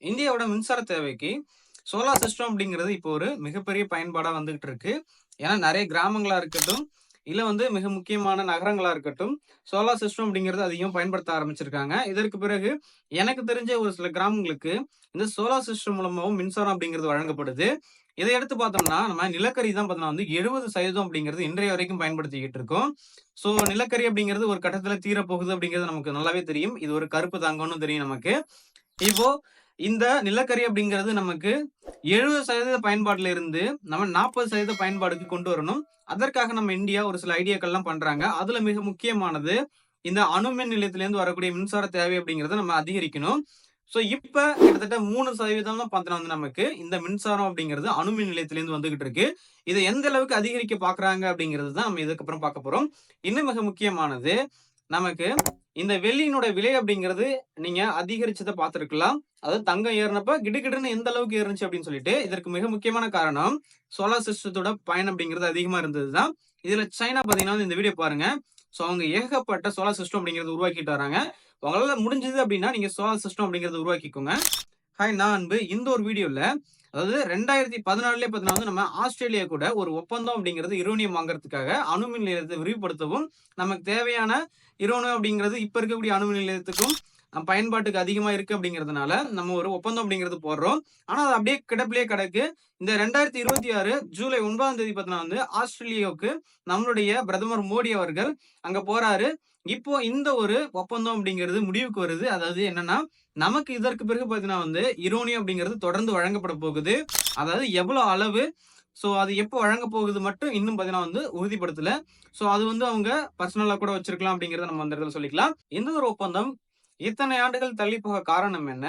இந்தியாவோட மின்சார தேவைக்கு சோலார் சிஸ்டம் அப்படிங்கிறது இப்போ ஒரு மிகப்பெரிய பயன்பாடா வந்துகிட்டு இருக்கு. ஏன்னா நெறைய கிராமங்களா இருக்கட்டும், இல்ல வந்து மிக முக்கியமான நகரங்களா இருக்கட்டும், சோலார் சிஸ்டம் அப்படிங்கிறது அதிகம் பயன்படுத்த ஆரம்பிச்சிருக்காங்க. இதற்கு பிறகு எனக்கு தெரிஞ்ச ஒரு சில கிராமங்களுக்கு இந்த சோலார் சிஸ்டம் மூலமாவும் மின்சாரம் அப்படிங்கிறது வழங்கப்படுது. இதை எடுத்து பார்த்தோம்னா, நம்ம நிலக்கரி தான் பார்த்தீங்கன்னா வந்து 70% அப்படிங்கிறது இன்றைய வரைக்கும் பயன்படுத்திக்கிட்டு இருக்கோம். ஸோ நிலக்கரி அப்படிங்கிறது ஒரு கட்டத்தில தீரப்போகுது அப்படிங்கிறது நமக்கு நல்லாவே தெரியும். இது ஒரு கருப்பு தங்கம்னு தெரியும் நமக்கு. இப்போ இந்த நிலக்கரி அப்படிங்கிறது நமக்கு 70% பயன்பாட்டுல இருந்து நம்ம 40% பயன்பாடுக்கு கொண்டு வரணும். அதற்காக நம்ம இந்தியா ஒரு சில ஐடியாக்கள்லாம் பண்றாங்க. அதுல மிக முக்கியமானது இந்த அணு மின் நிலையத்திலேருந்து வரக்கூடிய மின்சார தேவை அப்படிங்கிறத நம்ம அதிகரிக்கணும். ஸோ இப்ப கிட்டத்தட்ட 3% தான் பார்த்தீங்கன்னா வந்து நமக்கு இந்த மின்சாரம் அப்படிங்கிறது அணு மின் நிலையத்திலேருந்து வந்துகிட்டு இருக்கு. இத எந்த அளவுக்கு அதிகரிக்க பார்க்குறாங்க அப்படிங்கிறது தான் நம்ம இதுக்கப்புறம் பார்க்க போறோம். இன்னும் மிக முக்கியமானது நமக்கு இந்த வெள்ளியினுடைய விலை அப்படிங்கிறது நீங்க அதிகரிச்சத பார்த்திருக்கலாம். அதாவது தங்கம் ஏறுனப்ப கிடுகிடுன்னு எந்த அளவுக்கு ஏறுனுச்சு அப்படின்னு சொல்லிட்டு, இதற்கு மிக முக்கியமான காரணம் சோலார் சிஸ்டத்தோட பயன் அப்படிங்கிறது அதிகமா இருந்தது தான். இதுல சைனா பார்த்தீங்கன்னா, இந்த வீடியோ பாருங்க. ஸோ அவங்க ஏகப்பட்ட சோலார் சிஸ்டம் அப்படிங்கிறது உருவாக்கிட்டு வராங்க. உங்களால முடிஞ்சது அப்படின்னா, நீங்க சோலார் சிஸ்டம் அப்படிங்கிறத உருவாக்கிக்கோங்க. ஹாய் நான் அன்பு. இந்த ஒரு வீடியோல அதாவது 2014லயே பார்த்தீங்கன்னா வந்து நம்ம ஆஸ்திரேலியா கூட ஒரு ஒப்பந்தம் அப்படிங்கிறது யுரேனியம் வாங்குறதுக்காக அணுமின் நிலையத்தை விரிவுபடுத்தவும், நமக்கு தேவையான யுரேனியம் அப்படிங்கிறது இப்ப இருக்கக்கூடிய அணுமின் நிலையத்துக்கும் பயன்பாட்டுக்கு அதிகமா இருக்கு அப்படிங்கிறதுனால, நம்ம ஒரு ஒப்பந்தம் அப்படிங்கிறது போடுறோம். ஆனா அது அப்படியே கிடப்பிலேயே கிடக்கு. இந்த 2026 ஜூலை 9ஆம் தேதி பார்த்தீங்கன்னா வந்து ஆஸ்திரேலியாவுக்கு நம்மளுடைய பிரதமர் மோடி அவர்கள் அங்க போறாரு. இப்போ இந்த ஒரு ஒப்பந்தம் அப்படிங்கிறது முடிவுக்கு வருது. அதாவது என்னன்னா, நமக்கு இதற்கு பிறகு பார்த்தீங்கன்னா வந்து யுரேனியம் அப்படிங்கிறது தொடர்ந்து வழங்கப்பட போகுது. அதாவது எவ்வளோ அளவு, ஸோ அது எப்போ வழங்க போகுது மட்டும் இன்னும் பார்த்தீங்கன்னா வந்து உறுதிப்படுத்தல. ஸோ அது வந்து அவங்க பர்சனலா கூட வச்சிருக்கலாம் அப்படிங்கிறத நம்ம அந்த இடத்துல சொல்லிக்கலாம். இந்த ஒரு ஒப்பந்தம் இத்தனை ஆண்டுகள் தள்ளி போக காரணம் என்ன?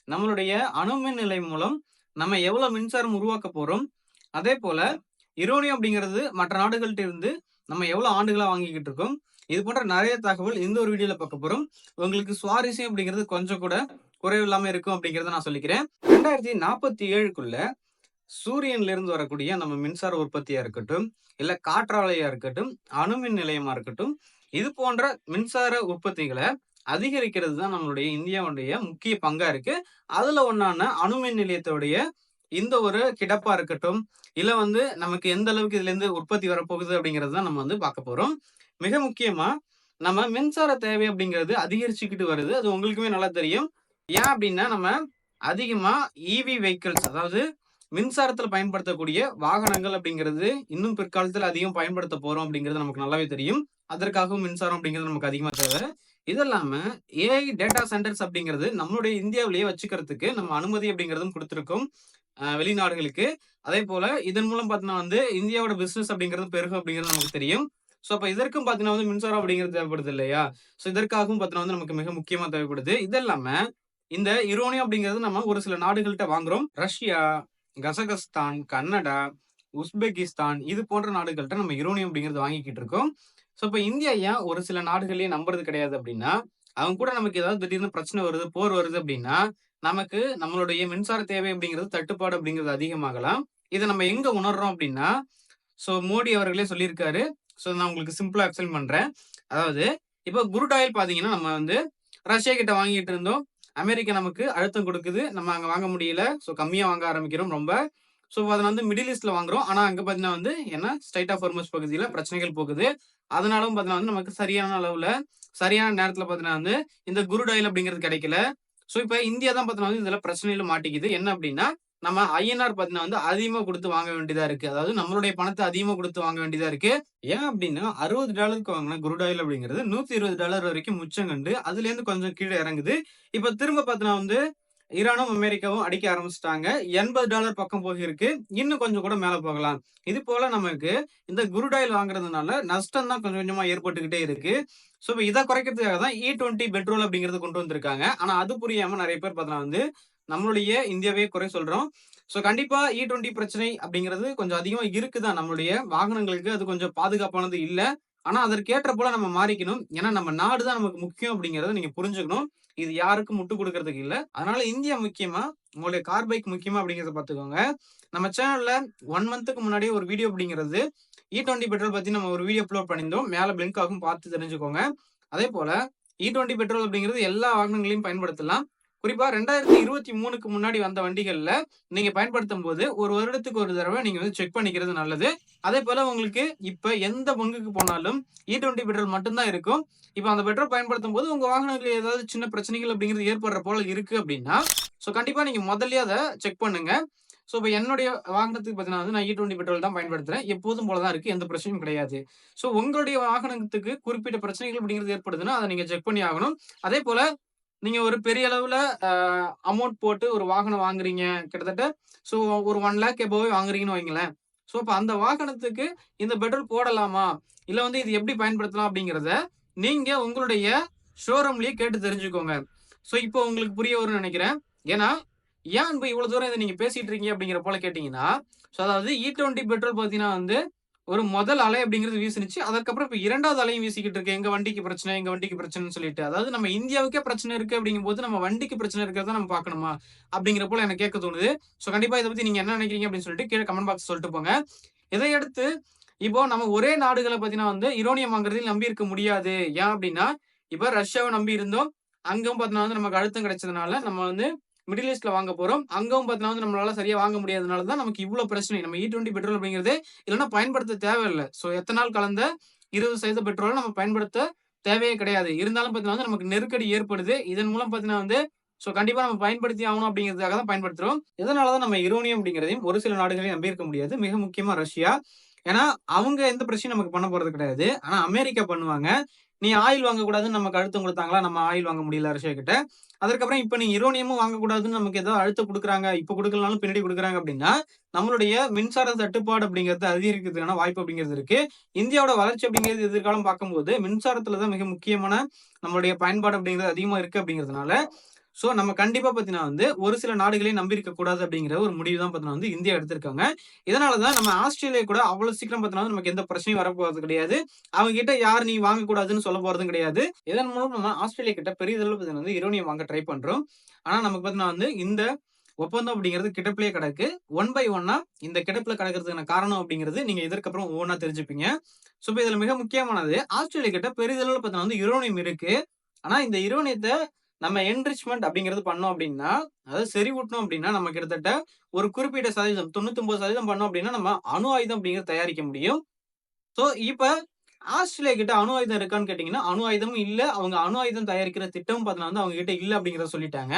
நம்மளுடைய அணுமின் நிலையம் மூலம் நம்ம எவ்வளோ மின்சாரம் உருவாக்க போறோம்? அதேபோல யுரேனியம் அப்படிங்கிறது மற்ற நாடுகள்ட்ட இருந்து நம்ம எவ்வளோ ஆண்டுகளா வாங்கிக்கிட்டு இருக்கோம்? இது போன்ற நெறைய தகவல் இந்த ஒரு வீடியோல பார்க்க போறோம். உங்களுக்கு சுவாரஸ்யம் அப்படிங்கிறது கொஞ்சம் கூட குறைவில்லாம இருக்கும் அப்படிங்கிறத நான் சொல்லிக்கிறேன். 2047க்குள்ள சூரியன்ல இருந்து வரக்கூடிய நம்ம மின்சார உற்பத்தியா இருக்கட்டும், இல்ல காற்றாலையா இருக்கட்டும், அணுமின் நிலையமா இருக்கட்டும், இது போன்ற மின்சார உற்பத்திகள அதிகரிக்கிறது தான் நம்மளுடைய இந்தியாவுடைய முக்கிய பங்கா இருக்கு. அதுல ஒண்ணான அணுமின் நிலையத்துடைய இந்த ஒரு கிடப்பா இருக்கட்டும், இல்ல வந்து நமக்கு எந்த அளவுக்கு இதுலேருந்து உற்பத்தி வரப்போகுது அப்படிங்கிறது தான் நம்ம வந்து பார்க்க போறோம். மிக முக்கியமா நம்ம மின்சார தேவை அப்படிங்கிறது அதிகரிச்சுக்கிட்டு வருது. அது உங்களுக்குமே நல்லா தெரியும். ஏன் அப்படின்னா, நம்ம அதிகமா ஈவி வெஹிக்கிள்ஸ் அதாவது மின்சாரத்துல பயன்படுத்தக்கூடிய வாகனங்கள் அப்படிங்கிறது இன்னும் பிற்காலத்துல அதிகம் பயன்படுத்த போறோம் அப்படிங்கிறது நமக்கு நல்லாவே தெரியும். அதற்காகவும் மின்சாரம் அப்படிங்கிறது நமக்கு அதிகமா தேவை. இது இல்லாம ஏஐ டேட்டா சென்டர்ஸ் அப்படிங்கிறது நம்மளுடைய இந்தியாவிலேயே வச்சுக்கிறதுக்கு நம்ம அனுமதி அப்படிங்கிறதும் குடுத்திருக்கோம். வெளிநாடுகளுக்கு. அதேபோல இதன் மூலம் பார்த்தீங்கன்னா வந்து இந்தியாவோட பிசினஸ் அப்படிங்கிறது பெருகும் அப்படிங்கிறது நமக்கு தெரியும். ஸோ அப்ப இதற்கும் பார்த்தீங்கன்னா வந்து மின்சாரம் அப்படிங்கிறது தேவைப்படுது இல்லையா? ஸோ இதற்காகவும் பார்த்தீங்கன்னா வந்து நமக்கு மிக முக்கியமா தேவைப்படுது. இது இல்லாம இந்த யுரேனியம் அப்படிங்கிறது நம்ம ஒரு சில நாடுகள்ட்ட வாங்குறோம். ரஷ்யா, கசகஸ்தான், கன்னடா, உஸ்பெகிஸ்தான் இது போன்ற நாடுகள்ட்ட நம்ம யுரேனியம் அப்படிங்கிறது வாங்கிக்கிட்டு இருக்கோம். ஸோ இப்ப இந்தியா ஏன் ஒரு சில நாடுகளையே நம்புறது கிடையாது அப்படின்னா, அவங்க கூட நமக்கு ஏதாவது திடீர்னு பிரச்சனை வருது, போர் வருது அப்படின்னா, நமக்கு நம்மளுடைய மின்சார தேவை அப்படிங்கிறது தட்டுப்பாடு அப்படிங்கிறது அதிகமாகலாம். இத நம்ம எங்க உணர்றோம் அப்படின்னா, ஸோ மோடி அவர்களே சொல்லியிருக்காரு. ஸோ நான் உங்களுக்கு சிம்பிளா எக்ஸ்பிளைன் பண்றேன். அதாவது இப்போ குரூட் ஆயில் பார்த்தீங்கன்னா, நம்ம வந்து ரஷ்யா கிட்ட வாங்கிட்டு இருந்தோம். அமெரிக்கா நமக்கு அழுத்தம் குடுக்குது. நம்ம அங்க வாங்க முடியல. ஸோ கம்மியா வாங்க ஆரம்பிக்கிறோம் ரொம்ப. ஸோ அத வந்து மிடில் ஈஸ்ட்ல வாங்குறோம். ஆனா அங்க பார்த்தீங்கன்னா வந்து என்ன ஸ்ட்ரெய்ட் ஆஃப் ஹார்மஸ் பகுதியில பிரச்சனைகள் போகுது. அதனாலும் பார்த்தீங்கன்னா வந்து நமக்கு சரியான அளவுல, சரியான நேரத்துல பார்த்தீங்கன்னா வந்து இந்த குரூட் ஆயில் அப்படிங்கிறது கிடைக்கல. ஸோ இப்ப இந்தியா தான் பார்த்தீங்கன்னா வந்து இதுல பிரச்சனையில மாட்டிக்குது. என்ன அப்படின்னா, நம்ம ஐஎன்ஆர் பார்த்தீங்கன்னா வந்து அதிகமா குடுத்து வாங்க வேண்டியதா இருக்கு. அதாவது நம்மளுடைய பணத்த அதிகமா குடுத்து வாங்க வேண்டியதா இருக்கு. ஏன் அப்படின்னா $60க்கு வாங்குன குரூட் ஆயில் அப்படிங்கிறது $120 வரைக்கும் உச்சம் கண்டு, அதுலேருந்து கொஞ்சம் கீழ இறங்குது. இப்ப திரும்ப பார்த்தீங்கன்னா வந்து ஈரானும், அமெரிக்காவும் அடிக்க ஆரம்பிச்சுட்டாங்க. $80 பக்கம் போயிருக்கு. இன்னும் கொஞ்சம் கூட மேல போகலாம். இது போல நமக்கு இந்த குரூட் ஆயில் வாங்குறதுனால நஷ்டம் தான் கொஞ்சம் கொஞ்சமா ஏற்பட்டுக்கிட்டே இருக்கு. ஸோ இப்ப இத குறைக்கிறதுக்காக தான் E20 பெட்ரோல் அப்படிங்கிறது கொண்டு வந்திருக்காங்க. ஆனா அது புரியாம நெறைய பேர் பார்த்தீங்கன்னா வந்து நம்மளுடைய இந்தியாவையே குறை சொல்றோம். ஸோ கண்டிப்பா E20 பிரச்சனை அப்படிங்கிறது கொஞ்சம் அதிகமா இருக்கு தான். நம்மளுடைய வாகனங்களுக்கு அது கொஞ்சம் பாதுகாப்பானது இல்ல. ஆனா அதற்கேற்ற போல நம்ம மாறிக்கணும். ஏன்னா நம்ம நாடு தான் நமக்கு முக்கியம் அப்படிங்கிறத நீங்க புரிஞ்சுக்கணும். இது யாருக்கும் முட்டு குடுக்குறதுக்கு இல்ல. அதனால இந்தியா முக்கியமா, உங்களுடைய கார், பைக் முக்கியமா அப்படிங்கிறத பார்த்துக்கோங்க. நம்ம சேனல்ல 1 மந்த்துக்கு முன்னாடியே ஒரு வீடியோ அப்படிங்கிறது E20 பெட்ரோல் பத்தி நம்ம ஒரு வீடியோ அப்லோட் பண்ணியிருந்தோம். மேல பிளிங்க் ஆகும் பார்த்து தெரிஞ்சுக்கோங்க. அதேபோல E20 பெட்ரோல் அப்படிங்கிறது எல்லா வாகனங்களையும் பயன்படுத்தலாம். குறிப்பா 2023க்கு முன்னாடி வந்த வண்டிகள்ல நீங்க பயன்படுத்தும்போது, 1 வருடத்துக்கு ஒரு தடவ நீங்க வந்து செக் பண்ணிக்கிறது நல்லது. அதேபோல உங்களுக்கு இப்ப எந்த பங்குக்கு போனாலும் E20 பெட்ரோல் மட்டும் தான் இருக்கும். இப்ப அந்த பெட்ரோல் பயன்படுத்தும்போது உங்க வாகனத்துல ஏதாவது சின்ன பிரச்சனைகள் அப்படிங்கிறது ஏற்படுற போல இருக்கு அப்படின்னா, கண்டிப்பா நீங்க முதல்லயே அத செக் பண்ணுங்க. இப்ப என்னுடைய வாகனத்துக்கு பார்த்தீங்கன்னா வந்து நான் E20 பெட்ரோல் தான் பயன்படுத்துறேன். எப்போதும் போல தான் இருக்கு. எந்த பிரச்சனையும் கிடையாது. உங்களுடைய வாகனத்துக்கு குறிப்பிட்ட பிரச்சனைகள் அப்படிங்கிறது ஏற்படுதுன்னா, அத நீங்க செக் பண்ணி ஆகணும். அதேபோல நீங்க ஒரு பெரிய அளவுல அ அமௌண்ட் போட்டு ஒரு வாகனம் வாங்குறீங்க. கிட்டத்தட்ட சோ ஒரு 1,00,000 எபோவே வாங்குறீங்கன்னு வைங்களேன். அப்ப அந்த வாகனத்துக்கு இந்த பெட்ரோல் போடலாமா? இல்ல வந்து இது எப்படி பயன்படுத்தலாம் அப்படிங்கிறத, நீங்க உங்களுடைய ஷோரூம்லயே கேட்டு தெரிஞ்சுக்கோங்க. இப்போ உங்களுக்கு புரிய வரும்னு நெனைக்கிறேன். ஏன்னா, ஏன் இப்ப இவ்வளவு தூரம் இத நீங்க பேசிட்டு இருக்கீங்க அப்படிங்கிற போல கேட்டீங்கன்னா, அதாவது E20 பெட்ரோல் பார்த்தீங்கன்னா வந்து, ஒரு முதல் அலை அப்படிங்கிறது வீசுனுச்சு. அதற்கப்புறம் இப்ப 2வது அலையும் வீசிக்கிட்டு இருக்கு. எங்க வண்டிக்கு பிரச்சனை, எங்க வண்டிக்கு பிரச்சனைன்னு சொல்லிட்டு. அதாவது நம்ம இந்தியாவுக்கே பிரச்சனை இருக்கு அப்படிங்கும்போது, நம்ம வண்டிக்கு பிரச்சனை இருக்கிறத நம்ம பார்க்கணுமா? அப்படிங்கிற போல எனக்கு கேட்க தோணுது. கண்டிப்பா இத பத்தி நீங்க என்ன நினைக்கிறீங்க அப்படின்னு சொல்லிட்டு கீழ கமெண்ட் பாக்ஸ் சொல்லிட்டு போங்க. இதையடுத்து இப்போ நம்ம ஒரே நாடுகள பார்த்தீங்கன்னா வந்து யுரேனியம் வாங்குறதில் நம்பி இருக்க முடியாது. ஏன் அப்படின்னா, இப்ப ரஷ்யாவ நம்பி இருந்தோம். அங்கும் பார்த்தீங்கன்னா வந்து நமக்கு அழுத்தம் கிடைச்சதுனால, நம்ம வந்து மிடில் ஈஸ்ட்ல வாங்க போறோம். அங்கவும் பார்த்தீங்கன்னா வந்து நம்மளால சரியா வாங்க முடியாதனால தான் நமக்கு இவ்ளோ பிரச்சனை. நம்ம E20 பெட்ரோல் அப்படிங்கிறது இல்லன்னா பயன்படுத்த தேவையில்ல. எத்தனால் கலந்த 20% பெட்ரோல நம்ம பயன்படுத்த தேவையே கிடையாது. இருந்தாலும் பார்த்தீங்கன்னா வந்து நமக்கு நெருக்கடி ஏற்படுது. இதன் மூலம் பார்த்தீங்கன்னா வந்து கண்டிப்பா நம்ம பயன்படுத்தி ஆகணும் அப்படிங்கிறதுக்காக தான் பயன்படுத்துறோம். இதனால தான் நம்ம யுரேனியம் அப்படிங்கிறதையும் ஒரு சில நாடுகளையும் நம்பி இருக்க முடியாது. மிக முக்கியமா ரஷ்யா. ஏன்னா, அவங்க எந்த பிரச்சனையும் நமக்கு பண்ண போறது கிடையாது. ஆனா அமெரிக்கா பண்ணுவாங்க. நீ ஆயில் வாங்கக்கூடாதுன்னு நமக்கு அழுத்தம் குடுத்தாங்களா? நம்ம ஆயில் வாங்க முடியல ரஷ்யா கிட்ட. அதற்கப்புறம் இப்ப நீங்க யுரேனியமும் வாங்கக்கூடாதுன்னு நமக்கு ஏதோ அழுத்தம் குடுக்குறாங்க. இப்ப குடுக்கலனாலும் பின்னாடி குடுக்குறாங்க அப்படின்னா, நம்மளுடைய மின்சார தட்டுப்பாடு அப்படிங்கிறது அதிகரிக்கிறதுக்கான வாய்ப்பு அப்படிங்கிறது இருக்கு. இந்தியாவோட வளர்ச்சி அப்படிங்கிறது எதிர்காலம் பார்க்கும்போது, மின்சாரத்துல தான் மிக முக்கியமான நம்மளுடைய பயன்பாடு அப்படிங்கிறது அதிகமா இருக்கு அப்படிங்கிறதுனால, நம்ம கண்டிப்பா பார்த்தீங்கன்னா வந்து, ஒரு சில நாடுகளையும் நம்பி இருக்கக் கூடாது அப்படிங்கிற ஒரு முடிவு தான் பார்த்தீங்கன்னா வந்து இந்தியா எடுத்திருக்காங்க. இதனால தான் நம்ம ஆஸ்திரேலியா கூட அவ்வளவு சீக்கிரம் பார்த்தீங்கன்னா வந்து நமக்கு எந்த பிரச்சனையும் வரப்போறது கிடையாது. அவங்க கிட்ட யார் நீ வாங்கக்கூடாதுன்னு சொல்லப் போறதும் கிடையாது. இதன் மூலம் நம்ம ஆஸ்திரேலியா கிட்ட பெரியதளவு பார்த்தீங்கன்னா வந்து யுரேனியம் வாங்க ட்ரை பண்றோம். ஆனா நமக்கு பார்த்தீங்கன்னா வந்து இந்த ஒப்பந்தம் அப்படிங்கிறது கிடப்பிலேயே கிடக்கு. ஒன் பை ஒன்னா இந்த கிடப்புல கிடக்கிறதுக்கான காரணம் அப்படிங்கிறது நீங்க இதற்கப்புறம் ஒவ்வொன்னா தெரிஞ்சுப்பீங்க. இப்ப இதுல மிக முக்கியமானது ஆஸ்திரேலியா கிட்ட பெரிதளவுல பார்த்தீங்கன்னா வந்து யுரேனியம் இருக்கு. ஆனா இந்த யுரேனியத்த நம்ம என்ரிச்மென்ட் அப்படிங்கிறது பண்ணோம் அப்படின்னா, அதாவது செறிவூட்டணும் அப்படின்னா, நம்ம கிட்டத்தட்ட ஒரு குறிப்பிட்ட சதவீதம் 99% பண்ணோம் அப்படின்னா, நம்ம அணு ஆயுதம் அப்படிங்கிறது தயாரிக்க முடியும். இப்ப ஆஸ்திரேலியா கிட்ட அணு ஆயுதம் இருக்கான்னு கேட்டீங்கன்னா, அணு ஆயுதமும் இல்ல. அவங்க அணு ஆயுதம் தயாரிக்கிற திட்டமும் பார்த்தீங்கன்னா வந்து அவங்க கிட்ட இல்ல அப்படிங்கிறத சொல்லிட்டாங்க.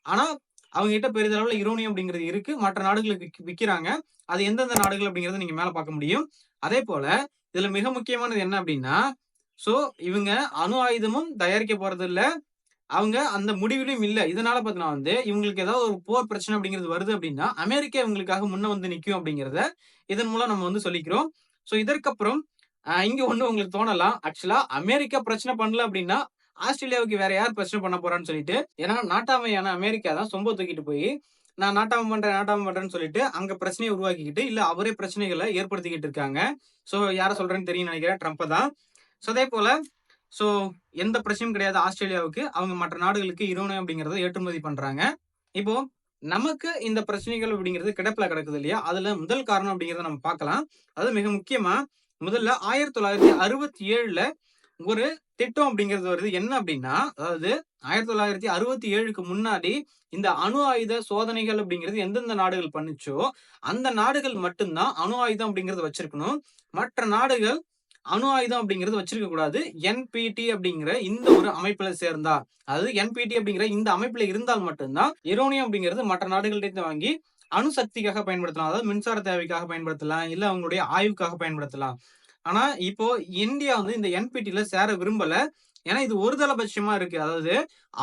ஆனா, அவங்க கிட்ட பெரிதளவுல யுரேனியம் அப்படிங்கிறது இருக்கு. மற்ற நாடுகளுக்கு விக்கிறாங்க. அது எந்தெந்த நாடுகள் அப்படிங்கிறத நீங்க மேல பார்க்க முடியும். அதேபோல இதுல மிக முக்கியமானது என்ன அப்படின்னா, சோ இவங்க அணு ஆயுதமும் தயாரிக்க போறதில்ல. அவங்க அந்த முடிவிலும் இல்ல. இதனால பார்த்தீங்கன்னா வந்து, இவங்களுக்கு ஏதாவது ஒரு போர் பிரச்சனை அப்படிங்கிறது வருது அப்படின்னா, அமெரிக்கா இவங்களுக்காக முன்ன வந்து நிக்கும் அப்படிங்கிறத, இதன் மூலம் நம்ம வந்து சொல்லிக்கிறோம். இதற்கப்புறம் இங்க ஒண்ணு உங்களுக்கு தோணலாம். ஆக்சுவலா அமெரிக்கா பிரச்சனை பண்ணல அப்படின்னா, ஆஸ்திரேலியாவுக்கு வேற யார் பிரச்சனை பண்ண போறான்னு சொல்லிட்டு. ஏன்னா நாட்டாமையான அமெரிக்கா தான் சொம்ப தூக்கிட்டு போயி, நான் நாட்டாம பண்றேன், நாட்டாம பண்றேன்னு சொல்லிட்டு, அங்க பிரச்சனைய உருவாக்கிக்கிட்டு, இல்ல அவரே பிரச்சனைகள ஏற்படுத்திக்கிட்டு இருக்காங்க. யார சொல்றேன்னு தெரியும்னு நெனைக்கிறேன். ட்ரம்ப தான். அதேபோல சோ, எந்த பிரச்சனையும் கிடையாது ஆஸ்திரேலியாவுக்கு. அவங்க மற்ற நாடுகளுக்கு யுரேனியம் அப்படிங்கிறத ஏற்றுமதி பண்றாங்க. இப்போ நமக்கு இந்த பிரச்சனைகள் அப்படிங்கிறது கிடப்பில கிடக்குது இல்லையா? அதுல முதல் காரணம் அப்படிங்கிறத நம்ம பார்க்கலாம். அது மிக முக்கியமா, முதல்ல 1967ல ஒரு திட்டம் அப்படிங்கிறது வருது. என்ன அப்படின்னா, அதாவது 1967க்கு முன்னாடி இந்த அணு ஆயுத சோதனைகள் அப்படிங்கிறது எந்தெந்த நாடுகள் பண்ணுச்சோ, அந்த நாடுகள் மட்டும் தான் அணு ஆயுதம் அப்படிங்கிறத வச்சிருக்கணும். மற்ற நாடுகள் அணு ஆயுதம் அப்படிங்கிறது வச்சிருக்க கூடாது. என்பிடி அப்படிங்கிற இந்த ஒரு அமைப்புல சேர்ந்தா, அதாவது என்பிடி அப்படிங்கிற இந்த அமைப்புல இருந்தால் மட்டும் தான் யுரேனியம் அப்படிங்கிறது மற்ற நாடுகள்ட்ட இருந்து வாங்கி அணுசக்திக்காக பயன்படுத்தலாம். அதாவது மின்சார தேவைக்காக பயன்படுத்தலாம். இல்ல அவங்களுடைய ஆய்வுக்காக பயன்படுத்தலாம். ஆனா, இப்போ இந்தியா வந்து இந்த என்பிடில சேர விரும்பல. ஏன்னா, இது ஒருதலைபட்சமா இருக்கு. அதாவது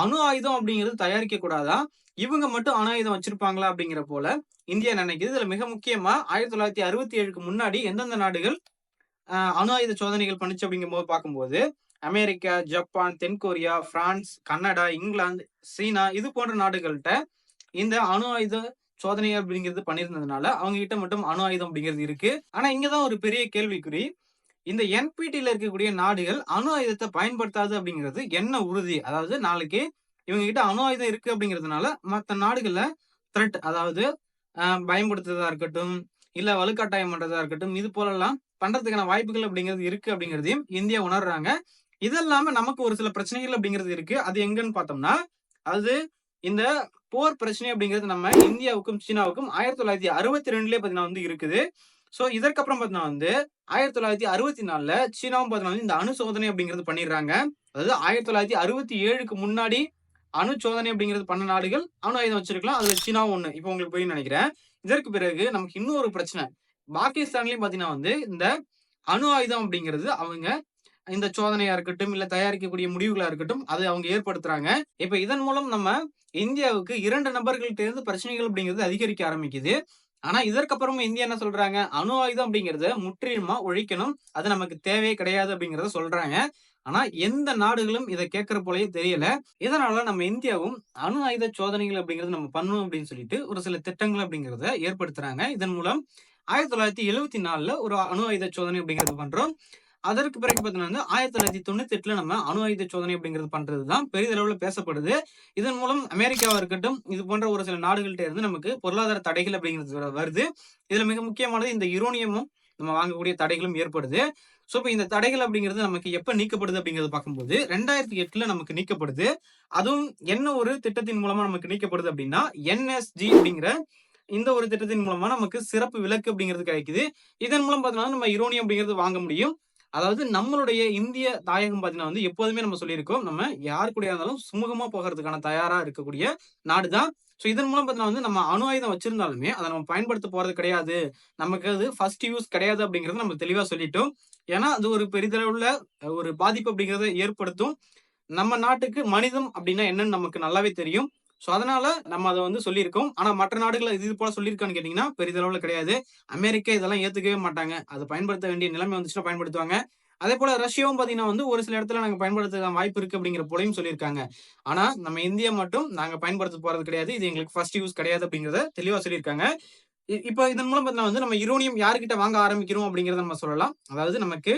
அணு ஆயுதம் அப்படிங்கிறது தயாரிக்க கூடாதாம். இவங்க மட்டும் அணு ஆயுதம் வச்சிருப்பாங்களா அப்படிங்கிற போல இந்தியா நினைக்குது. இதுல மிக முக்கியமா 1967க்கு முன்னாடி எந்தெந்த நாடுகள் அணு ஆயுத சோதனைகள் பண்ணுச்சு அப்படிங்கும்போது பார்க்கும்போது, அமெரிக்கா, ஜப்பான், தென்கொரியா, பிரான்ஸ், கனடா, இங்கிலாந்து, சீனா இது போன்ற நாடுகள்ட்ட இந்த அணு ஆயுத சோதனை அப்படிங்கிறது பண்ணியிருந்ததுனால, அவங்க கிட்ட மட்டும் அணு ஆயுதம் அப்படிங்கிறது இருக்கு. ஆனா, இங்க தான் ஒரு பெரிய கேள்விக்குறி. இந்த என்பிடில இருக்கக்கூடிய நாடுகள் அணு ஆயுதத்த பயன்படுத்தாது அப்படிங்கிறது என்ன உறுதி? அதாவது நாளைக்கு இவங்க கிட்ட அணு ஆயுதம் இருக்கு அப்படிங்கிறதுனால, மத்த நாடுகள த்ரெட் அதாவது பயன்படுத்துறதா இருக்கட்டும், இல்ல வலுக்கட்டாயம் பண்றதா இருக்கட்டும், இது போலலாம் பண்றதுக்கான வாய்ப்புகள் அப்படிங்கிறது இருக்கு அப்படிங்கிறதையும் இந்தியா உணர்றாங்க. இது இல்லாம நமக்கு ஒரு சில பிரச்சனைகள் அப்படிங்கிறது இருக்கு. அது எங்கன்னு பார்த்தோம்னா, அது இந்த போர் பிரச்சனை அப்படிங்கிறது நம்ம இந்தியாவுக்கும் சீனாவுக்கும் 1962லயே பாத்தீங்கன்னா வந்து இருக்குது. சோ இதற்கப்புறம் பாத்தீங்கன்னா வந்து 1964ல சீனாவும் பாத்தீங்கன்னா வந்து இந்த அணு சோதனை அப்படிங்கிறது பண்ணிடுறாங்க. அதாவது 1967க்கு முன்னாடி அணு சோதனை அப்படிங்கிறது பண்ண நாடுகள் அணு ஆயுதம் வச்சிருக்கலாம். அதுல சீனாவும் ஒண்ணு. இப்போ உங்களுக்கு புரியும்னு நினைக்கிறேன். இதற்கு பிறகு நமக்கு இன்னும் ஒரு பிரச்சனை. பாகிஸ்தான்லயும் பாத்தீங்கன்னா வந்து இந்த அணு ஆயுதம் அப்படிங்கிறது அவங்க இந்த சோதனையா இருக்கட்டும், இல்ல தயாரிக்கக்கூடிய முடிவுகளா இருக்கட்டும், அதை அவங்க ஏற்படுத்துறாங்க. இப்ப இதன் மூலம் நம்ம இந்தியாவுக்கு 2 நபர்கள்ட்ட இருந்து பிரச்சனைகள் அப்படிங்கிறது அதிகரிக்க ஆரம்பிக்குது. ஆனா இதற்கப்புறமும் இந்தியா என்ன சொல்றாங்க? அணு ஆயுதம் அப்படிங்கிறத முற்றிலுமா ஒழிக்கணும். அது நமக்கு தேவையே கிடையாது அப்படிங்கிறத சொல்றாங்க. ஆனா எந்த நாடுகளும் இத கேட்கிற போலயே தெரியல. இதனால நம்ம இந்தியாவும் அணு ஆயுத சோதனைகள் அப்படிங்கிறது நம்ம பண்ணணும் அப்படின்னு சொல்லிட்டு ஒரு சில திட்டங்கள் அப்படிங்கிறத ஏற்படுத்துறாங்க. இதன் மூலம் 1974ல ஒரு அணு ஆயுத சோதனை அப்படிங்கிறது பண்றோம். அதற்கு பிறகு பார்த்தீங்கன்னா, 1998ல நம்ம அணு ஆயுத சோதனை அப்படிங்கிறது பண்றது தான் பெரிதளவுல பேசப்படுது. இதன் மூலம் அமெரிக்காவா இருக்கட்டும், இது போன்ற ஒரு சில நாடுகள்ட்ட இருந்து நமக்கு பொருளாதார தடைகள் அப்படிங்கிறது வருது. இதுல மிக முக்கியமானது இந்த யுரேனியமும் நம்ம வாங்கக்கூடிய தடைகளும் ஏற்படுது. சோ, இப்ப இந்த தடைகள் அப்படிங்கிறது நமக்கு எப்ப நீக்கப்படுது அப்படிங்கிறத பார்க்கும்போது, 2008ல நமக்கு நீக்கப்படுது. அதுவும் என்ன ஒரு திட்டத்தின் மூலமா நமக்கு நீக்கப்படுது அப்படின்னா, NSG அப்படிங்கிற இந்த ஒரு திட்டத்தின் மூலமா நமக்கு சிறப்பு விலக்கு அப்படிங்கிறது கிடைக்குது. இதன் மூலம் பார்த்தீங்கன்னா, நம்ம யுரேனியம் அப்படிங்கிறது வாங்க முடியும். அதாவது நம்மளுடைய இந்திய தாயகம் பார்த்தீங்கன்னா வந்து எப்போதுமே நம்ம சொல்லியிருக்கோம். நம்ம யார் கூடயா இருந்தாலும் சுமூகமா போகறதுக்கான தயாரா இருக்கக்கூடிய நாடு தான். ஸோ இதன் மூலம் பார்த்தீங்கன்னா வந்து நம்ம அணு ஆயுதம் வச்சிருந்தாலுமே, அத நம்ம பயன்படுத்த போறது கிடையாது. நமக்கு அது ஃபர்ஸ்ட் யூஸ் கிடையாது அப்படிங்கிறத நம்ம தெளிவா சொல்லிட்டோம். ஏன்னா, அது ஒரு பெரிதளவுல ஒரு பாதிப்பு அப்படிங்கிறத ஏற்படுத்தும். நம்ம நாட்டுக்கு மனிதம் அப்படின்னா என்னன்னு நமக்கு நல்லாவே தெரியும். சோ, அதனால நம்ம அத வந்து சொல்லியிருக்கோம். ஆனா மற்ற நாடுகள் இது போல சொல்லியிருக்கான்னு கேட்டீங்கன்னா, பெரிதளவுல கிடையாது. அமெரிக்கா இதெல்லாம் ஏத்துக்கவே மாட்டாங்க. அத பயன்படுத்த வேண்டிய நிலைமை வந்துச்சுன்னா பயன்படுத்துவாங்க. அதேபோல ரஷ்யாவும் பார்த்தீங்கன்னா வந்து ஒரு சில இடத்துல நாங்க பயன்படுத்த வாய்ப்பு இருக்கு அப்படிங்கிற போலயும் சொல்லியிருக்காங்க. ஆனா நம்ம இந்தியா மட்டும் நாங்க பயன்படுத்த போறது கிடையாது. இது எங்களுக்கு ஃபர்ஸ்ட் யூஸ் கிடையாது அப்படிங்கிறத தெளிவா சொல்லியிருக்காங்க. இப்ப இதன் மூலம் பார்த்தீங்கன்னா வந்து நம்ம யுரேனியம் யார்கிட்ட வாங்க ஆரம்பிக்கிறோம் அப்படிங்கிறத நம்ம சொல்லலாம். அதாவது நமக்கு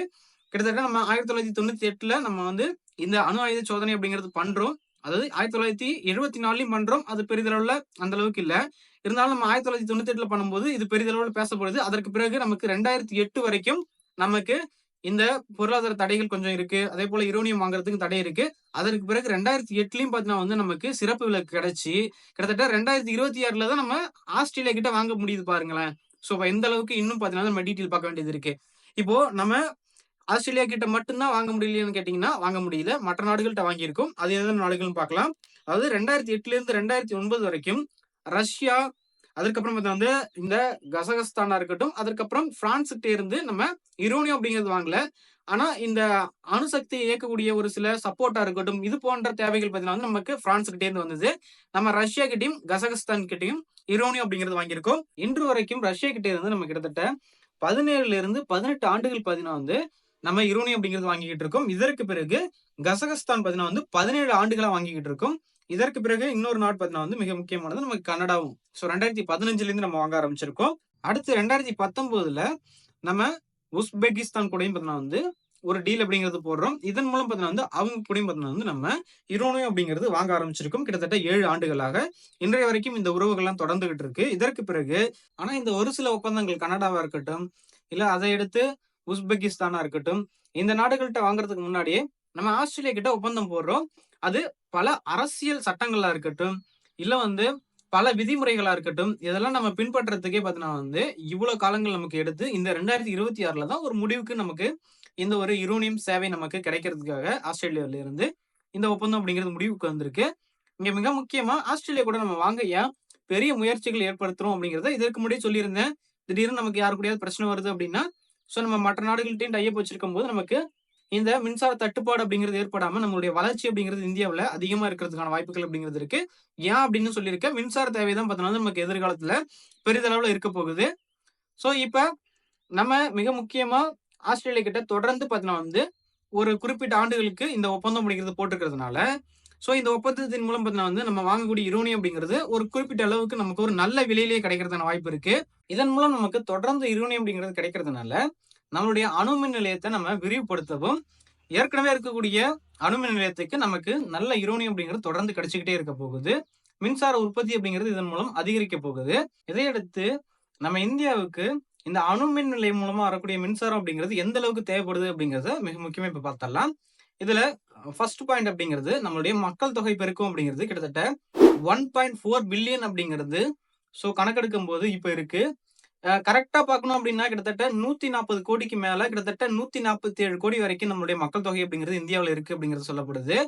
கிட்டத்தட்ட நம்ம 1998ல நம்ம வந்து இந்த அணு ஆயுத சோதனை அப்படிங்கிறது பண்றோம். அதாவது 1974லயும் பண்றோம். அது பெரிதளவுல அந்த அளவுக்கு இல்ல. இருந்தாலும் நம்ம 1998ல பண்ணும்போது இது பெரிதளவுல பேசப்படுது. அதற்கு பிறகு நமக்கு 2008 வரைக்கும் நமக்கு இந்த பொருளாதார தடைகள் கொஞ்சம் இருக்கு. அதேபோல யுரேனியம் வாங்குறதுக்கு தடை இருக்கு. அதற்கு பிறகு 2008லயும் பார்த்தீங்கன்னா வந்து நமக்கு சிறப்பு விலக்கு கிடைச்சு, கிட்டத்தட்ட 2026ல தான் நம்ம ஆஸ்திரேலியா கிட்ட வாங்க முடியுது பாருங்களேன். சோ, அப்ப எந்த அளவுக்கு இன்னும் பார்த்தீங்கன்னா நம்ம டீட்டெயில் பார்க்க வேண்டியது இருக்கு. இப்போ நம்ம ஆஸ்திரேலியா கிட்ட மட்டும் தான் வாங்க முடியலையான்னு கேட்டீங்கன்னா, வாங்க முடியல. மற்ற நாடுகள்ட்ட வாங்கியிருக்கோம். அது எந்தெந்த நாடுகள்னு பார்க்கலாம். அதாவது 2008ல இருந்து 2009 வரைக்கும் ரஷ்யா, அதுக்கப்புறம் பார்த்தா வந்து இந்த கசகஸ்தானா இருக்கட்டும், அதற்கப்புறம் பிரான்ஸ்கிட்ட இருந்து நம்ம யுரேனியம் அப்படிங்கிறது வாங்கல. ஆனா இந்த அணுசக்தியை இயக்கக்கூடிய ஒரு சில சப்போர்ட்டா இருக்கட்டும், இது போன்ற தேவைகள் பார்த்தீங்கன்னா வந்து நமக்கு பிரான்ஸ் கிட்ட இருந்து வந்தது. நம்ம ரஷ்யா கிட்டயும், கசகஸ்தான் கிட்டயும் யுரேனியம் அப்படிங்கிறது வாங்கியிருக்கோம். இன்று வரைக்கும் ரஷ்யா கிட்ட இருந்து நம்ம கிட்டத்தட்ட 17ல இருந்து 18 ஆண்டுகள் பார்த்தீங்கன்னா வந்து நம்ம யுரேனியம் அப்படிங்கிறது வாங்கிக்கிட்டு இருக்கோம். இதற்கு பிறகு கசகஸ்தான் பார்த்தீங்கன்னா வந்து 17 ஆண்டுகளா வாங்கிக்கிட்டு இருக்கோம். இதற்கு பிறகு இன்னொரு நாடு பார்த்தீங்கன்னா வந்து மிக முக்கியமானது நமக்கு கனடாவும். சோ 2015ல இருந்து நம்ம வாங்க ஆரம்பிச்சிருக்கோம். அடுத்து 2019ல நம்ம உஸ்பெகிஸ்தான் கூடயும் பார்த்தீங்கன்னா வந்து ஒரு டீல் அப்படிங்கிறது போடுறோம். இதன் மூலம் பார்த்தீங்கன்னா வந்து அவங்க கூடயும் பார்த்தீங்கன்னா வந்து நம்ம யுரேனியம் அப்படிங்கிறது வாங்க ஆரம்பிச்சிருக்கோம். கிட்டத்தட்ட 7 ஆண்டுகளாக. இன்றைய வரைக்கும் இந்த உறவுகள்லாம் தொடர்ந்துகிட்டு இருக்கு. இதற்கு பிறகு ஆனா இந்த ஒரு சில ஒப்பந்தங்கள் கனடாவா இருக்கட்டும், இல்ல அதை எடுத்து உஸ்பெகிஸ்தானா இருக்கட்டும், இந்த நாடுகள்ட்ட வாங்குறதுக்கு முன்னாடியே நம்ம ஆஸ்திரேலியா கிட்ட ஒப்பந்தம் போடுறோம். அது பல அரசியல் சட்டங்களா இருக்கட்டும், இல்ல வந்து பல விதிமுறைகளா இருக்கட்டும், இதெல்லாம் நம்ம பின்பற்றதுக்கே பார்த்தீங்கன்னா வந்து, இவ்வளோ காலங்கள் நமக்கு எடுத்து இந்த 2026ல தான் ஒரு முடிவுக்கு நமக்கு இந்த ஒரு யுரேனியம் சேவை நமக்கு கிடைக்கிறதுக்காக ஆஸ்திரேலியால இருந்து இந்த ஒப்பந்தம் அப்படிங்கிறது முடிவுக்கு வந்திருக்கு. இங்க மிக முக்கியமா ஆஸ்திரேலியா கூட நம்ம வாங்க ஏன் பெரிய முயற்சிகள் ஏற்படுத்துறோம் அப்படிங்கிறத இதற்கு முன்னாடியே சொல்லியிருந்தேன். திடீர்னு நமக்கு யாரு கூடயாவது பிரச்சனை வருது அப்படின்னா, சோ நம்ம மற்ற நாடுகள்ட்டயும் டை அப் வச்சிருக்கும்போது நமக்கு இந்த மின்சார தட்டுப்பாடு அப்படிங்கிறது ஏற்படாம நம்மளுடைய வளர்ச்சி அப்படிங்கிறது இந்தியாவுல அதிகமா இருக்கிறதுக்கான வாய்ப்புகள் அப்படிங்கிறது இருக்கு. ஏன் அப்படின்னு சொல்லியிருக்கேன். மின்சார தேவை தான் பார்த்தீங்கன்னா நமக்கு எதிர்காலத்துல பெரிதளவுல இருக்க போகுது. சோ இப்ப நம்ம மிக முக்கியமா ஆஸ்திரேலியா கிட்ட தொடர்ந்து பார்த்தீங்கன்னா வந்து ஒரு குறிப்பிட்ட ஆண்டுகளுக்கு இந்த ஒப்பந்தம் அப்படிங்கிறது போட்டிருக்கிறதுனால, சோ இந்த ஒப்பந்தத்தின் மூலம் பார்த்தீங்கன்னா வந்து நம்ம வாங்கக்கூடிய யுரேனியம் அப்படிங்கிறது ஒரு குறிப்பிட்ட அளவுக்கு நமக்கு ஒரு நல்ல விலையிலேயே கிடைக்கிறதுக்கான வாய்ப்பு இருக்கு. இதன் மூலம் நமக்கு தொடர்ந்து யுரேனியம் அப்படிங்கிறது கிடைக்கிறதுனால, நம்மளுடைய அணு மின் நிலையத்தை நம்ம விரிவுபடுத்தவும், ஏற்கனவே இருக்கக்கூடிய அணு மின் நிலையத்துக்கு நமக்கு நல்ல யுரேனியம் அப்படிங்கிறது தொடர்ந்து கிடைச்சுக்கிட்டே இருக்க போகுது. மின்சார உற்பத்தி அப்படிங்கிறது இதன் மூலம் அதிகரிக்க போகுது. இதையடுத்து நம்ம இந்தியாவுக்கு இந்த அணு மின் நிலையம் மூலமா வரக்கூடிய மின்சாரம் அப்படிங்கிறது எந்த அளவுக்கு தேவைப்படுது அப்படிங்கிறத மிக முக்கியமா இப்ப பார்த்தரலாம். இதுல ஃபர்ஸ்ட் பாயிண்ட் அப்படிங்கிறது நம்மளுடைய மக்கள் தொகை பெருக்கம் அப்படிங்கிறது கிட்டத்தட்ட 1.4 பில்லியன் அப்படிங்கிறது கணக்கெடுக்கும் போது இப்ப இருக்கு. கரெக்டா பார்க்கணும் அப்படின்னா கிட்டத்தட்ட 140 கோடிக்கு மேல கிட்டத்தட்ட 147 கோடி வரைக்கும் நம்மளுடைய மக்கள் தொகை அப்படிங்கிறது இந்தியாவுல இருக்கு அப்படிங்கிறது சொல்லப்படுது.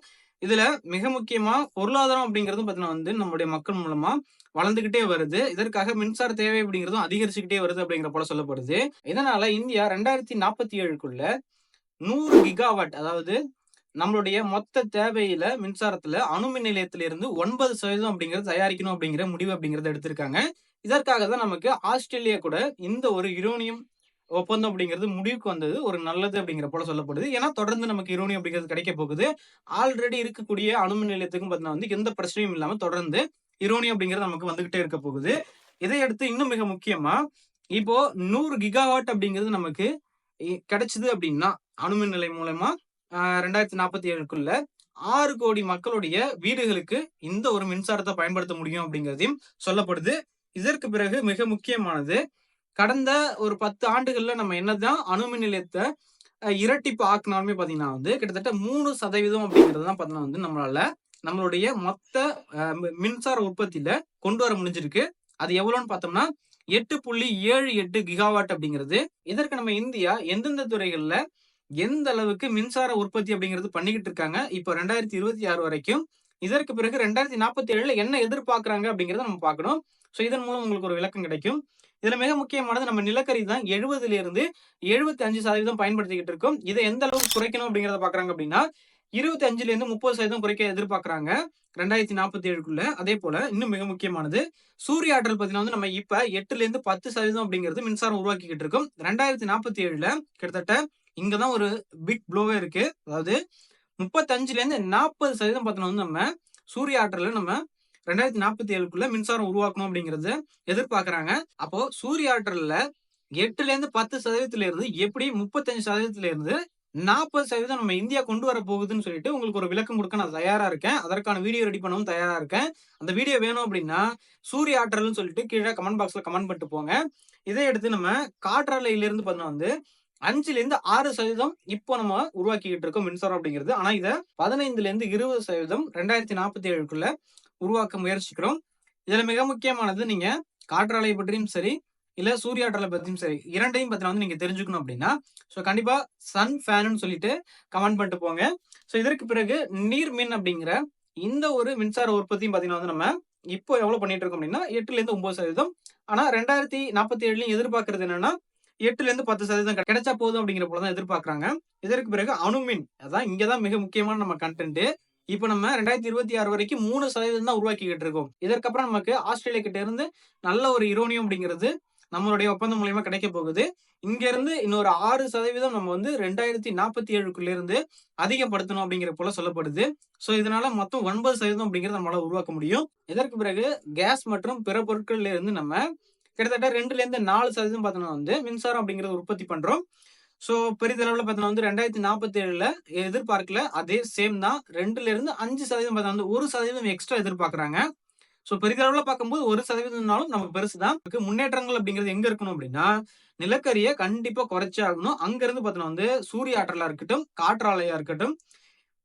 இதுல மிக முக்கியமா பொருளாதாரம் அப்படிங்கிறதும் பார்த்தீங்கன்னா வந்து நம்மளுடைய மக்கள் மூலமா வளர்ந்துகிட்டே வருது. இதற்காக மின்சார தேவை அப்படிங்கிறதும் அதிகரிச்சுக்கிட்டே வருது அப்படிங்கிற போல சொல்லப்படுது. இதனால இந்தியா 2047க்குள்ள 100 கிகாவாட், அதாவது நம்மளுடைய மொத்த தேவையில மின்சாரத்துல அணுமின் நிலையத்திலிருந்து 9% அப்படிங்கிறது தயாரிக்கணும் அப்படிங்கிற முடிவு அப்படிங்கறத எடுத்திருக்காங்க. இதற்காக தான் நமக்கு ஆஸ்திரேலியா கூட இந்த ஒரு யுரேனியம் ஒப்பந்தம் அப்படிங்கிறது முடிவுக்கு வந்தது ஒரு நல்லது அப்படிங்கிற போல சொல்லப்படுது. ஏன்னா தொடர்ந்து நமக்கு யுரேனியம் அப்படிங்கிறது கிடைக்க போகுது. ஆல்ரெடி இருக்கக்கூடிய அணுமின் நிலையத்துக்கும் பார்த்தீங்கன்னா வந்து எந்த பிரச்சனையும் இல்லாம தொடர்ந்து யுரேனியம் அப்படிங்கிறது நமக்கு வந்துகிட்டே இருக்க போகுது. இதையடுத்து இன்னும் மிக முக்கியமா இப்போ 100 கிகாவாட் அப்படிங்கிறது நமக்கு கிடைச்சது அப்படின்னா அணுமின் நிலையம் மூலமா 2047க்குள்ள 6 கோடி மக்களுடைய வீடுகளுக்கு இந்த ஒரு மின்சாரத்தை பயன்படுத்த முடியும் அப்படிங்கிறதையும் சொல்லப்படுது. இதற்கு பிறகு மிக முக்கியமானது, கடந்த ஒரு 10 ஆண்டுகள்ல நம்ம என்னதான் அணுமின் நிலையத்தை இரட்டிப்பு ஆக்குனாலுமே பாத்தீங்கன்னா வந்து கிட்டத்தட்ட 3% அப்படிங்கிறது தான் பாத்தீங்கன்னா வந்து நம்மளுடைய மொத்த மின்சார உற்பத்தியில கொண்டு வர முடிஞ்சிருக்கு. அது எவ்வளவுன்னு பார்த்தோம்னா 8.78 கிகாவாட் அப்படிங்கிறது. இதற்கு நம்ம இந்தியா எந்தெந்த துறைகள்ல எந்த அளவுக்கு மின்சார உற்பத்தி அப்படிங்கிறது பண்ணிக்கிட்டு இருக்காங்க இப்போ 2026 வரைக்கும், இதற்கு பிறகு 2047ல என்ன எதிர்பார்க்கறாங்க அப்படிங்கறத நம்ம பார்க்கணும். இதன் மூலம் உங்களுக்கு ஒரு விளக்கம் கிடைக்கும். இதுல மிக முக்கியமானது நம்ம நிலக்கரி தான் 70ல இருந்து 75% பயன்படுத்திக்கிட்டு இருக்கோம். இதை எந்த அளவுக்கு குறைக்கணும் அப்படிங்கறத பாக்குறாங்க அப்படின்னா 25ல இருந்து 30% குறைக்க எதிர்பார்க்கறாங்க 2047க்குள்ள. அதே போல இன்னும் மிக முக்கியமானது சூரிய ஆற்றல் பத்தின வந்து நம்ம இப்ப 8ல இருந்து 10% அப்படிங்கிறது மின்சாரம் உருவாக்கிக்கிட்டு இருக்கோம். 2047ல கிட்டத்தட்ட இங்கதான் ஒரு பிக் ப்ளோவே இருக்கு. அதாவது 35ல இருந்து 40% பார்த்தோம்னா வந்து நம்ம சூரிய ஆற்றல நம்ம 2047க்குள்ள மின்சாரம் உருவாக்கணும் அப்படிங்கறத எதிர்பார்க்கறாங்க. அப்போ சூரிய ஆற்றல்ல 8ல இருந்து 10% இருந்து எப்படி 35% இருந்து 40% நம்ம இந்தியா கொண்டு வர போகுதுன்னு சொல்லிட்டு உங்களுக்கு ஒரு விளக்கம் கொடுக்க நான் தயாரா இருக்கேன். அதற்கான வீடியோ ரெடி பண்ணவும் தயாரா இருக்கேன். அந்த வீடியோ வேணும் அப்படின்னா சூரிய ஆற்றல்னு சொல்லிட்டு கீழே கமெண்ட் பாக்ஸ்ல கமெண்ட் பண்ணிட்டு போங்க. இதை எடுத்து நம்ம காற்றாலையில இருந்து பார்த்தோம்னா வந்து 5ல இருந்து 6% இப்போ நம்ம உருவாக்கிக்கிட்டு இருக்கோம் மின்சாரம் அப்படிங்கிறது. ஆனா இதை 15ல இருந்து 20% 2047க்குள்ள உருவாக்க முயற்சிக்கிறோம். இதுல மிக முக்கியமானது, நீங்க காற்றாலை பற்றியும் சரி இல்ல சூரிய ஆற்றலை பத்தியும் சரி இரண்டையும் பத்தின வந்து நீங்க தெரிஞ்சுக்கணும் அப்படின்னா கண்டிப்பா சன் ஃபேன்னு சொல்லிட்டு கமெண்ட் பண்ணிட்டு போங்க. இதற்கு பிறகு நீர் மின் அப்படிங்கிற இந்த ஒரு மின்சார உற்பத்தியும் பாத்தீங்கன்னா வந்து நம்ம இப்போ எவ்வளவு பண்ணிட்டு இருக்கோம் அப்படின்னா 8ல இருந்து 9%. ஆனா 2047லயும் எதிர்பார்க்கறது என்னன்னா 8ல இருந்து 10% கிடைச்சா போதும் அப்படிங்கிற போலதான் எதிர்பார்க்கறாங்க. இதற்கு பிறகு அணுமின், அதான் இங்கதான் மிக முக்கியமான நம்ம கண்டென்ட். இப்ப நம்ம 2026 வரைக்கும் 3% தான் உருவாக்கிக்கிட்டு இருக்கோம். இதற்கப்புறம் நமக்கு ஆஸ்திரேலியா கிட்ட இருந்து நல்ல ஒரு யுரேனியம் அப்படிங்கிறது நம்மளுடைய ஒப்பந்தம் மூலியமா கிடைக்க போகுது. இங்க இருந்து இன்னொரு 6% நம்ம வந்து 2047க்குள்ள இருந்து அதிகப்படுத்தணும் அப்படிங்கிற போல சொல்லப்படுது. இதனால மொத்தம் 9% அப்படிங்கிறது நம்மளால உருவாக்க முடியும். இதற்கு பிறகு கேஸ் மற்றும் பிற பொருட்கள்ல இருந்து நம்ம கிட்டத்தட்ட 2ல இருந்து 4% பார்த்தோம்னா வந்து மின்சாரம் அப்படிங்கறது உற்பத்தி பண்றோம். பெரிதளவுல பார்த்தோம்னா வந்து 2047ல எதிர்பார்க்கல, அதே சேம் தான். 2ல இருந்து 5% பார்த்தா வந்து 1% எக்ஸ்ட்ரா எதிர்பார்க்கறாங்க. பெரிதளவுல பார்க்கும்போது 1%னாலும் நமக்கு பெருசுதான். முன்னேற்றங்கள் அப்படிங்கிறது எங்க இருக்கணும் அப்படின்னா நிலக்கரியை கண்டிப்பா குறைச்சே ஆகணும். அங்க இருந்து பார்த்தோம்னா வந்து சூரிய ஆற்றலா இருக்கட்டும், காற்றாலையா இருக்கட்டும்,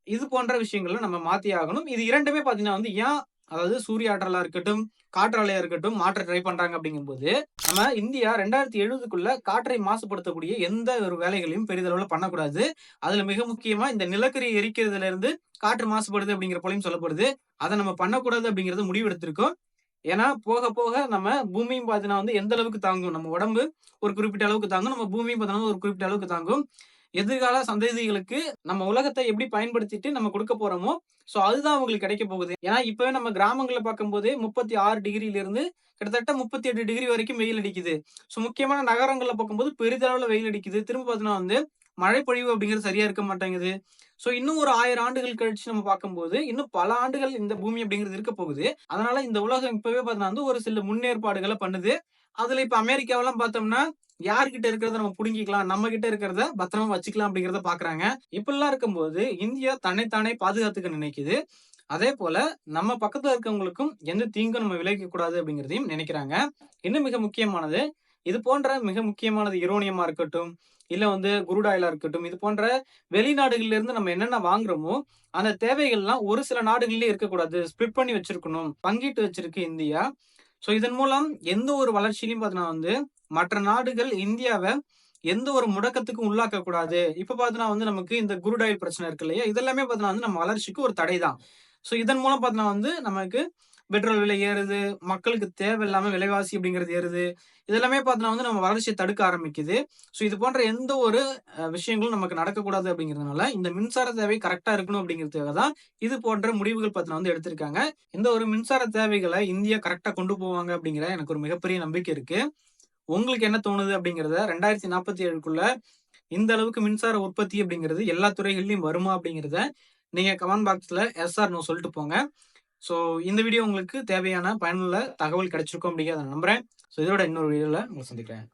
இது போன்ற விஷயங்கள்ல நம்ம மாத்தி ஆகணும். இது இரண்டுமே பாத்தீங்கன்னா வந்து ஏன், அதாவது சூரிய ஆற்றலா இருக்கட்டும், காற்றாலையா இருக்கட்டும் மாற்ற ட்ரை பண்றாங்க அப்படிங்கும்போது நம்ம இந்தியா 2070க்குள்ள காற்றை மாசுபடுத்தக்கூடிய எந்த ஒரு வேலைகளையும் பெரிதளவுல பண்ணக்கூடாது. அதுல மிக முக்கியமா இந்த நிலக்கரி எரிக்கிறதுல இருந்து காற்று மாசுபடுது அப்படிங்கிற போலையும் சொல்லப்படுது. அதை நம்ம பண்ணக்கூடாது அப்படிங்கறது முடிவு எடுத்திருக்கோம். ஏன்னா போக போக நம்ம பூமியும் பாத்தீங்கன்னா வந்து எந்த அளவுக்கு தாங்கும், நம்ம உடம்பு ஒரு குறிப்பிட்ட அளவுக்கு தாங்கும், நம்ம பூமியும் பார்த்தோம்னா ஒரு குறிப்பிட்ட அளவுக்கு தாங்கும். எதிர்கால சந்ததிகளுக்கு நம்ம உலகத்தை எப்படி பயன்படுத்திட்டு நம்ம கொடுக்க போறோமோ அதுதான் அவங்களுக்கு கிடைக்க போகுது. ஏன்னா இப்பவே நம்ம கிராமங்கள்ல பார்க்கும்போதே 36 டிகிரில இருந்து கிட்டத்தட்ட 38 டிகிரி வரைக்கும் வெயில் அடிக்குது. முக்கியமான நகரங்கள்ல பார்க்கும்போது பெரிதளவுல வெயில் அடிக்குது. திரும்ப பார்த்தீங்கன்னா வந்து மழை பொழிவு அப்படிங்கிறது சரியா இருக்க மாட்டேங்குது. இன்னும் ஒரு 1000 ஆண்டுகள் கழிச்சு நம்ம பார்க்கும்போது இன்னும் பல ஆண்டுகள் இந்த பூமி அப்படிங்கிறது இருக்க போகுது. அதனால இந்த உலகம் இப்பவே பார்த்தீங்கன்னா வந்து ஒரு சில முன்னேற்பாடுகளை பண்ணுது. அதுல இப்ப அமெரிக்காவெல்லாம் பார்த்தோம்னா யார்கிட்ட இருக்கிறத நம்ம புடுங்கிக்கலாம், நம்ம கிட்ட இருக்கிறத பத்திரமா வச்சுக்கலாம் அப்படிங்கறத பாக்குறாங்க. இப்படிலாம் இருக்கும்போது இந்தியா தன்னைத்தானே பாதுகாத்துக்க நினைக்குது. அதே போல நம்ம பக்கத்துல இருக்கவங்களுக்கும் எந்த தீங்கும் நம்ம விளைவிக்க கூடாது அப்படிங்கிறதையும் நினைக்கிறாங்க. இன்னும் மிக முக்கியமானது, இது போன்ற மிக முக்கியமானது யுரேனியமா இருக்கட்டும், இல்ல வந்து குரூட் ஆயிலா இருக்கட்டும், இது போன்ற வெளிநாடுகள்ல இருந்து நம்ம என்னென்ன வாங்குறோமோ, அந்த தேவைகள்லாம் ஒரு சில நாடுகள்லயே இருக்கக்கூடாது. ஸ்ப்ளிட் பண்ணி வச்சிருக்கணும். பங்கிட்டு வச்சிருக்கு இந்தியா. ஸோ இதன் மூலம் எந்த ஒரு வளர்ச்சியிலும் பார்த்தீங்கன்னா வந்து, மற்ற நாடுகள் இந்தியாவ எந்த ஒரு முடக்கத்துக்கும் உள்ளாக்கக் கூடாது. இப்ப பார்த்தீங்கன்னா வந்து நமக்கு இந்த குரூட் ஆயில் பிரச்சனை இருக்கு இல்லையா? இதெல்லாமே பார்த்தீங்கன்னா வந்து நம்ம வளர்ச்சிக்கு ஒரு தடை தான். ஸோ இதன் மூலம் பார்த்தீங்கன்னா வந்து நமக்கு பெட்ரோல் விலை ஏறுது, மக்களுக்கு தேவையில்லாம விலைவாசி அப்படிங்கிறது ஏறுது. இதெல்லாமே பார்த்தீங்கன்னா வந்து நம்ம வளர்ச்சிய தடுக்க ஆரம்பிக்குது. ஸோ இது போன்ற எந்த ஒரு விஷயங்களும் நமக்கு நடக்கக்கூடாது அப்படிங்கிறதுனால, இந்த மின்சார தேவை கரெக்ட்டா இருக்கணும் அப்படிங்கிறதுக்காக தான், இது போன்ற முடிவுகள் பார்த்தீங்கன்னா வந்து எடுத்திருக்காங்க. இந்த ஒரு மின்சார தேவைகள இந்தியா கரெக்ட்டா கொண்டு போவாங்க அப்படிங்கிற எனக்கு ஒரு மிகப்பெரிய நம்பிக்கை இருக்கு. உங்களுக்கு என்ன தோணுது அப்படிங்கிறத 2047க்குள்ள இந்த அளவுக்கு மின்சார உற்பத்தி அப்படிங்கிறது எல்லா துறைகள்லயும் வருமா அப்படிங்கிறத நீங்க கமெண்ட் பாக்ஸ்ல எஸ் ஆர் நோ சொல்லிட்டு போங்க. ஸோ இந்த வீடியோ உங்களுக்கு தேவையான பயனுள்ள தகவல் கிடைச்சிருக்கும் அப்படிங்கிறத நான் நம்புறேன். ஸோ இதோட இன்னொரு வீடியோல உங்கள சந்திக்கிறேன்.